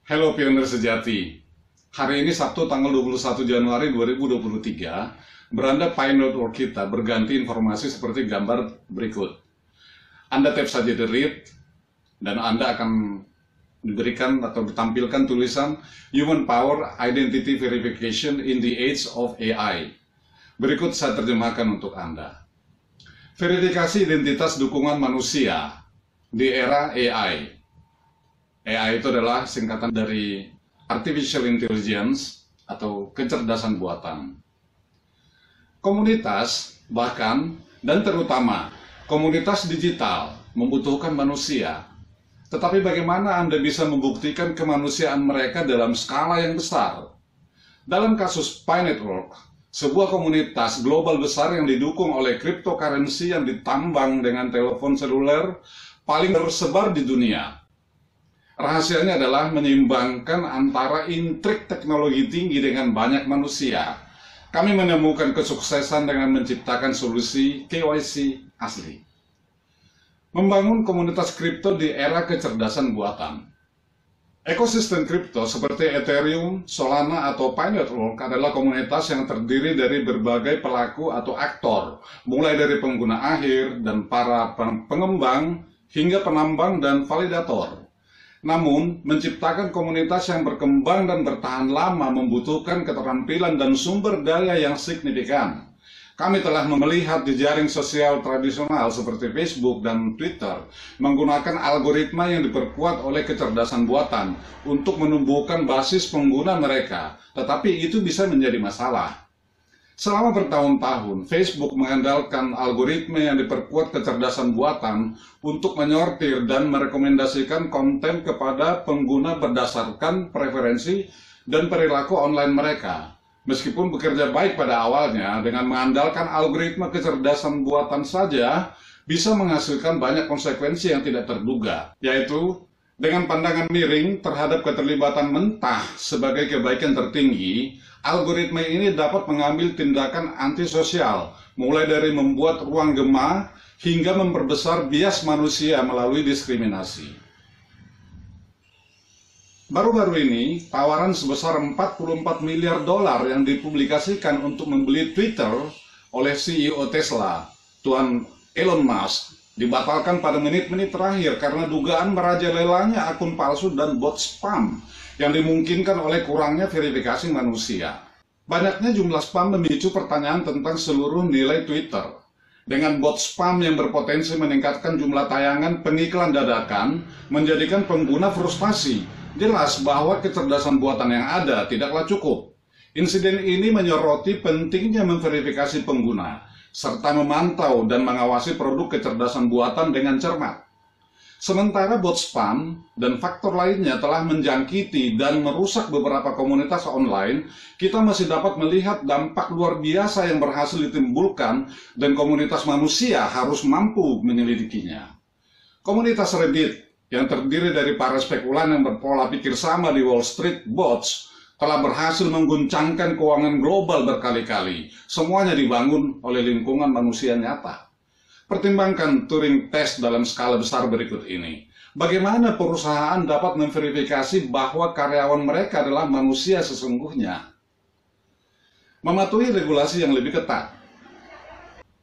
Hello Pioner Sejati. Hari ini Sabtu tanggal 21 Januari 2023, beranda Pi Network kita berganti informasi seperti gambar berikut. Anda tap saja di read, dan Anda akan diberikan atau ditampilkan tulisan Human Power Identity Verification in the Age of AI. Berikut saya terjemahkan untuk Anda. Verifikasi identitas dukungan manusia di era AI. AI itu adalah singkatan dari Artificial Intelligence atau kecerdasan buatan. Komunitas, bahkan dan terutama komunitas digital membutuhkan manusia. Tetapi bagaimana Anda bisa membuktikan kemanusiaan mereka dalam skala yang besar? Dalam kasus Pi Network, sebuah komunitas global besar yang didukung oleh cryptocurrency yang ditambang dengan telepon seluler paling tersebar di dunia. Rahasianya adalah menyeimbangkan antara intrik teknologi tinggi dengan banyak manusia. Kami menemukan kesuksesan dengan menciptakan solusi KYC asli. Membangun komunitas kripto di era kecerdasan buatan. Ekosistem kripto seperti Ethereum, Solana, atau Pi Network adalah komunitas yang terdiri dari berbagai pelaku atau aktor, mulai dari pengguna akhir dan para pengembang hingga penambang dan validator. Namun, menciptakan komunitas yang berkembang dan bertahan lama membutuhkan keterampilan dan sumber daya yang signifikan. Kami telah melihat di jaring sosial tradisional seperti Facebook dan Twitter menggunakan algoritma yang diperkuat oleh kecerdasan buatan untuk menumbuhkan basis pengguna mereka, tetapi itu bisa menjadi masalah. Selama bertahun-tahun, Facebook mengandalkan algoritma yang diperkuat kecerdasan buatan untuk menyortir dan merekomendasikan konten kepada pengguna berdasarkan preferensi dan perilaku online mereka. Meskipun bekerja baik pada awalnya, dengan mengandalkan algoritma kecerdasan buatan saja, bisa menghasilkan banyak konsekuensi yang tidak terduga, yaitu dengan pandangan miring terhadap keterlibatan mentah sebagai kebaikan tertinggi, algoritma ini dapat mengambil tindakan antisosial, mulai dari membuat ruang gema hingga memperbesar bias manusia melalui diskriminasi. Baru-baru ini, tawaran sebesar 44 miliar dolar yang dipublikasikan untuk membeli Twitter oleh CEO Tesla, Tuan Elon Musk, dibatalkan pada menit-menit terakhir karena dugaan merajalelanya akun palsu dan bot spam yang dimungkinkan oleh kurangnya verifikasi manusia. Banyaknya jumlah spam memicu pertanyaan tentang seluruh nilai Twitter. Dengan bot spam yang berpotensi meningkatkan jumlah tayangan pengiklan dadakan, menjadikan pengguna frustasi. Jelas bahwa kecerdasan buatan yang ada tidaklah cukup. Insiden ini menyoroti pentingnya memverifikasi pengguna, serta memantau dan mengawasi produk kecerdasan buatan dengan cermat. Sementara bot spam dan faktor lainnya telah menjangkiti dan merusak beberapa komunitas online, kita masih dapat melihat dampak luar biasa yang berhasil ditimbulkan dan komunitas manusia harus mampu menyelidikinya. Komunitas Reddit yang terdiri dari para spekulan yang berpola pikir sama di Wall Street Bots telah berhasil mengguncangkan keuangan global berkali-kali. Semuanya dibangun oleh lingkungan manusia nyata. Pertimbangkan Turing Test dalam skala besar berikut ini. Bagaimana perusahaan dapat memverifikasi bahwa karyawan mereka adalah manusia sesungguhnya? Mematuhi regulasi yang lebih ketat.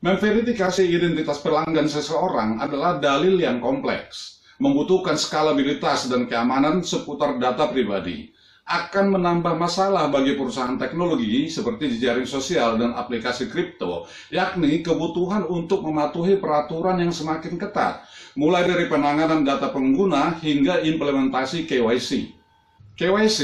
Memverifikasi identitas pelanggan seseorang adalah dalil yang kompleks, membutuhkan skalabilitas dan keamanan seputar data pribadi, akan menambah masalah bagi perusahaan teknologi seperti jejaring sosial dan aplikasi kripto, yakni kebutuhan untuk mematuhi peraturan yang semakin ketat, mulai dari penanganan data pengguna hingga implementasi KYC. KYC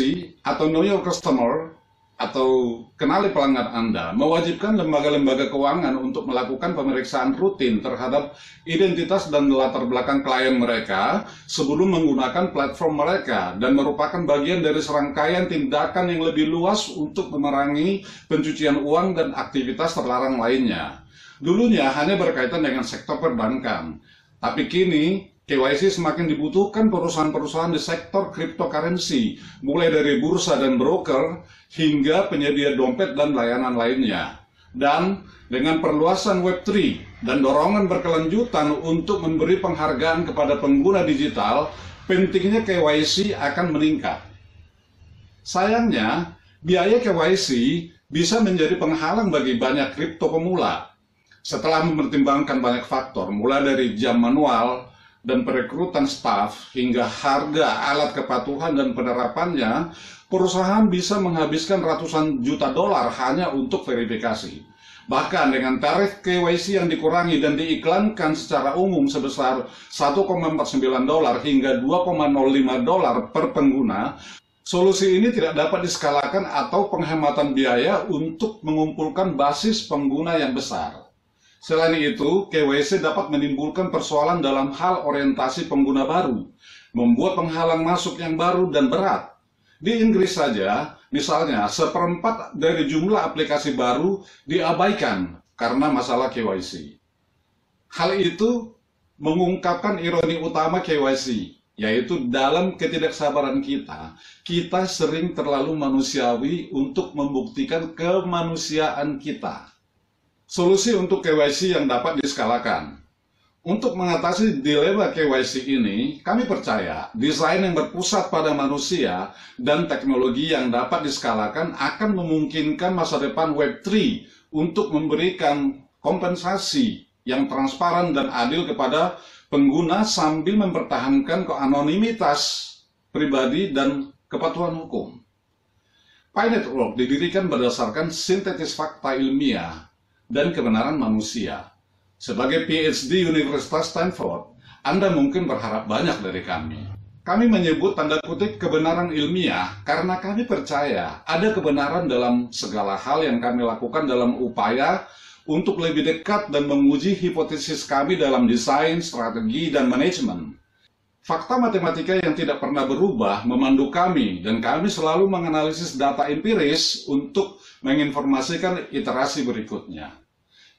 atau Know Your Customer atau kenali pelanggan Anda mewajibkan lembaga-lembaga keuangan untuk melakukan pemeriksaan rutin terhadap identitas dan latar belakang klien mereka sebelum menggunakan platform mereka, dan merupakan bagian dari serangkaian tindakan yang lebih luas untuk memerangi pencucian uang dan aktivitas terlarang lainnya. Dulunya hanya berkaitan dengan sektor perbankan, tapi kini KYC semakin dibutuhkan perusahaan-perusahaan di sektor cryptocurrency, mulai dari bursa dan broker hingga penyedia dompet dan layanan lainnya. Dan dengan perluasan Web3 dan dorongan berkelanjutan untuk memberi penghargaan kepada pengguna digital, pentingnya KYC akan meningkat. Sayangnya, biaya KYC bisa menjadi penghalang bagi banyak kripto pemula. Setelah mempertimbangkan banyak faktor, mulai dari jam manual dan perekrutan staf hingga harga alat kepatuhan dan penerapannya, perusahaan bisa menghabiskan ratusan juta dolar hanya untuk verifikasi. Bahkan dengan tarif KYC yang dikurangi dan diiklankan secara umum sebesar 1,49 dolar hingga 2,05 dolar per pengguna, solusi ini tidak dapat diskalakan atau penghematan biaya untuk mengumpulkan basis pengguna yang besar. Selain itu, KYC dapat menimbulkan persoalan dalam hal orientasi pengguna baru, membuat penghalang masuk yang baru dan berat. Di Inggris saja, misalnya, 1/4 dari jumlah aplikasi baru diabaikan karena masalah KYC. Hal itu mengungkapkan ironi utama KYC, yaitu dalam ketidaksabaran kita sering terlalu manusiawi untuk membuktikan kemanusiaan kita. Solusi untuk KYC yang dapat diskalakan. Untuk mengatasi dilema KYC ini, kami percaya desain yang berpusat pada manusia dan teknologi yang dapat diskalakan akan memungkinkan masa depan Web3 untuk memberikan kompensasi yang transparan dan adil kepada pengguna sambil mempertahankan keanonimitas pribadi dan kepatuhan hukum. Pi Network didirikan berdasarkan sintetis fakta ilmiah dan kebenaran manusia. Sebagai PhD Universitas Stanford, Anda mungkin berharap banyak dari kami. Kami menyebut tanda kutip kebenaran ilmiah karena kami percaya ada kebenaran dalam segala hal yang kami lakukan dalam upaya untuk lebih dekat dan menguji hipotesis kami dalam desain, strategi, dan manajemen. Fakta matematika yang tidak pernah berubah memandu kami, dan kami selalu menganalisis data empiris untuk menginformasikan iterasi berikutnya.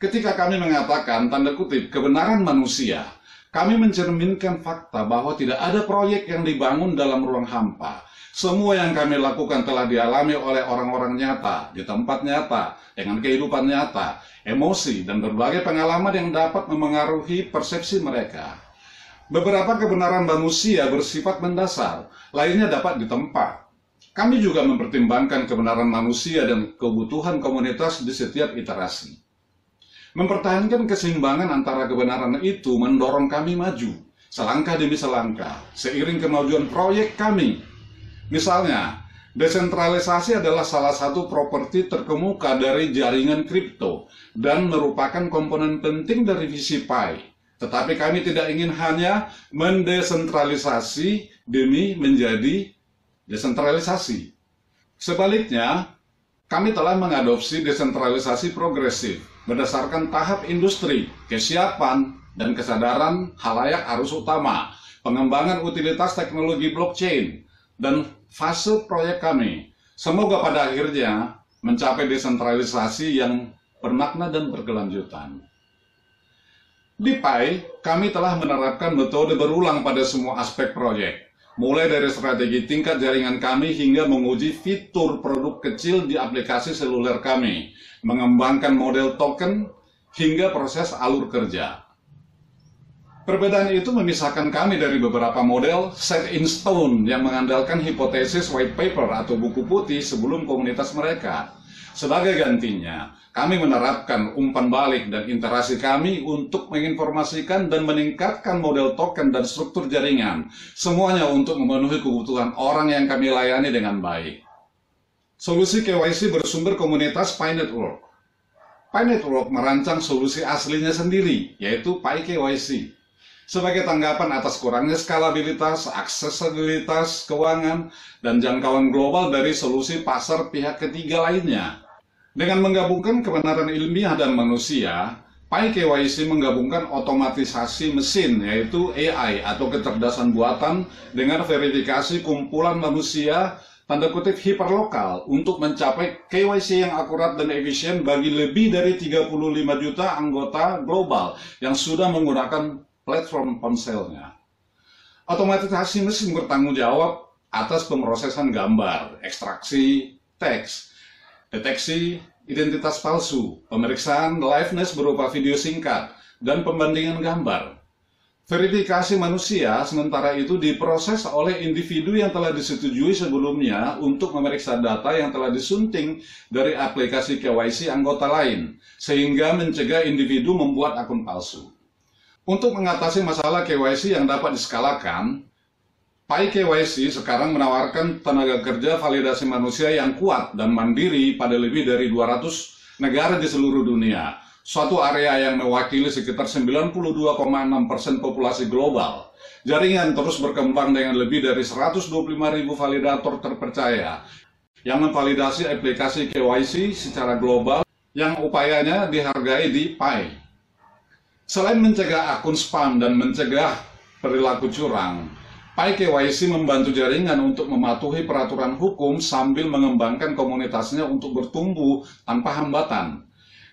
Ketika kami mengatakan tanda kutip kebenaran manusia, kami mencerminkan fakta bahwa tidak ada proyek yang dibangun dalam ruang hampa. Semua yang kami lakukan telah dialami oleh orang-orang nyata, di tempat nyata, dengan kehidupan nyata, emosi, dan berbagai pengalaman yang dapat memengaruhi persepsi mereka. Beberapa kebenaran manusia bersifat mendasar, lainnya dapat ditempa. Kami juga mempertimbangkan kebenaran manusia dan kebutuhan komunitas di setiap iterasi. Mempertahankan keseimbangan antara kebenaran itu mendorong kami maju, selangkah demi selangkah, seiring kemajuan proyek kami. Misalnya, desentralisasi adalah salah satu properti terkemuka dari jaringan kripto dan merupakan komponen penting dari visi Pi. Tetapi kami tidak ingin hanya mendesentralisasi demi menjadi desentralisasi. Sebaliknya, kami telah mengadopsi desentralisasi progresif berdasarkan tahap industri, kesiapan, dan kesadaran halayak arus utama, pengembangan utilitas teknologi blockchain, dan fase proyek kami. Semoga pada akhirnya mencapai desentralisasi yang bermakna dan berkelanjutan. Di Pi, kami telah menerapkan metode berulang pada semua aspek proyek, mulai dari strategi tingkat jaringan kami hingga menguji fitur produk kecil di aplikasi seluler kami, mengembangkan model token, hingga proses alur kerja. Perbedaan itu memisahkan kami dari beberapa model set in stone yang mengandalkan hipotesis white paper atau buku putih sebelum komunitas mereka. Sebagai gantinya, kami menerapkan umpan balik dan interaksi kami untuk menginformasikan dan meningkatkan model token dan struktur jaringan, semuanya untuk memenuhi kebutuhan orang yang kami layani dengan baik. Solusi KYC bersumber komunitas Pi Network. Pi Network merancang solusi aslinya sendiri, yaitu Pi KYC. Sebagai tanggapan atas kurangnya skalabilitas, aksesibilitas, keuangan, dan jangkauan global dari solusi pasar pihak ketiga lainnya. Dengan menggabungkan kebenaran ilmiah dan manusia, Pi KYC menggabungkan otomatisasi mesin, yaitu AI atau kecerdasan buatan, dengan verifikasi kumpulan manusia tanda kutip hiperlokal untuk mencapai KYC yang akurat dan efisien bagi lebih dari 35 juta anggota global yang sudah menggunakan platform ponselnya. Otomatisasi mesin bertanggung jawab atas pemrosesan gambar, ekstraksi teks, deteksi identitas palsu, pemeriksaan liveness berupa video singkat, dan pembandingan gambar. Verifikasi manusia sementara itu diproses oleh individu yang telah disetujui sebelumnya untuk memeriksa data yang telah disunting dari aplikasi KYC anggota lain, sehingga mencegah individu membuat akun palsu. Untuk mengatasi masalah KYC yang dapat diskalakan, PyKYC sekarang menawarkan tenaga kerja validasi manusia yang kuat dan mandiri pada lebih dari 200 negara di seluruh dunia. Suatu area yang mewakili sekitar 92,6% populasi global. Jaringan terus berkembang dengan lebih dari 125.000 validator terpercaya yang memvalidasi aplikasi KYC secara global yang upayanya dihargai di Pi. Selain mencegah akun spam dan mencegah perilaku curang, PyKYC membantu jaringan untuk mematuhi peraturan hukum sambil mengembangkan komunitasnya untuk bertumbuh tanpa hambatan.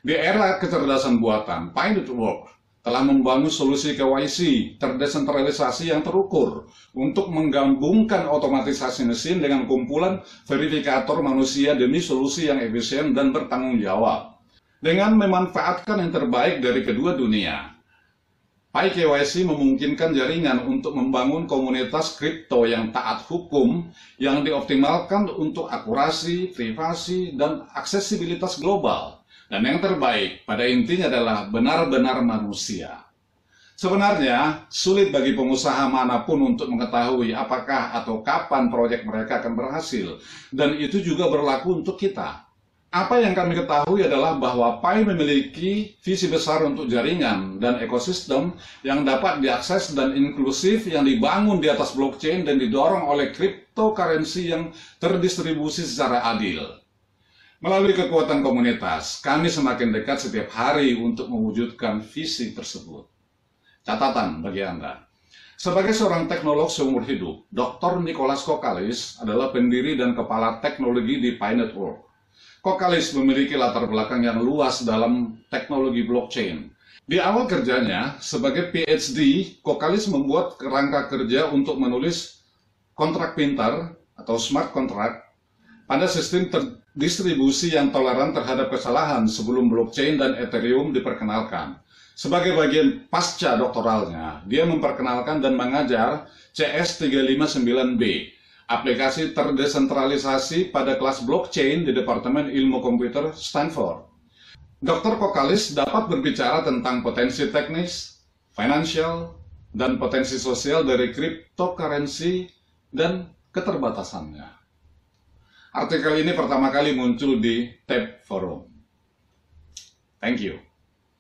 Di era kecerdasan buatan, Pi Network telah membangun solusi KYC terdesentralisasi yang terukur untuk menggabungkan otomatisasi mesin dengan kumpulan verifikator manusia demi solusi yang efisien dan bertanggung jawab. Dengan memanfaatkan yang terbaik dari kedua dunia, PyKYC memungkinkan jaringan untuk membangun komunitas kripto yang taat hukum yang dioptimalkan untuk akurasi, privasi, dan aksesibilitas global. Dan yang terbaik pada intinya adalah benar-benar manusia. Sebenarnya sulit bagi pengusaha manapun untuk mengetahui apakah atau kapan proyek mereka akan berhasil. Dan itu juga berlaku untuk kita. Apa yang kami ketahui adalah bahwa Pi memiliki visi besar untuk jaringan dan ekosistem yang dapat diakses dan inklusif yang dibangun di atas blockchain dan didorong oleh cryptocurrency yang terdistribusi secara adil. Melalui kekuatan komunitas, kami semakin dekat setiap hari untuk mewujudkan visi tersebut. Catatan bagi Anda. Sebagai seorang teknolog seumur hidup, Dr. Nicholas Kokkalis adalah pendiri dan kepala teknologi di Pi Network. Kokkalis memiliki latar belakang yang luas dalam teknologi blockchain. Di awal kerjanya, sebagai PhD, Kokkalis membuat kerangka kerja untuk menulis kontrak pintar atau smart contract pada sistem distribusi yang toleran terhadap kesalahan sebelum blockchain dan Ethereum diperkenalkan. Sebagai bagian pasca doktoralnya, dia memperkenalkan dan mengajar CS359B, aplikasi terdesentralisasi pada kelas blockchain di Departemen Ilmu Komputer Stanford. Dr. Kokkalis dapat berbicara tentang potensi teknis, financial, dan potensi sosial dari cryptocurrency dan keterbatasannya. Artikel ini pertama kali muncul di Tab Forum. Thank you.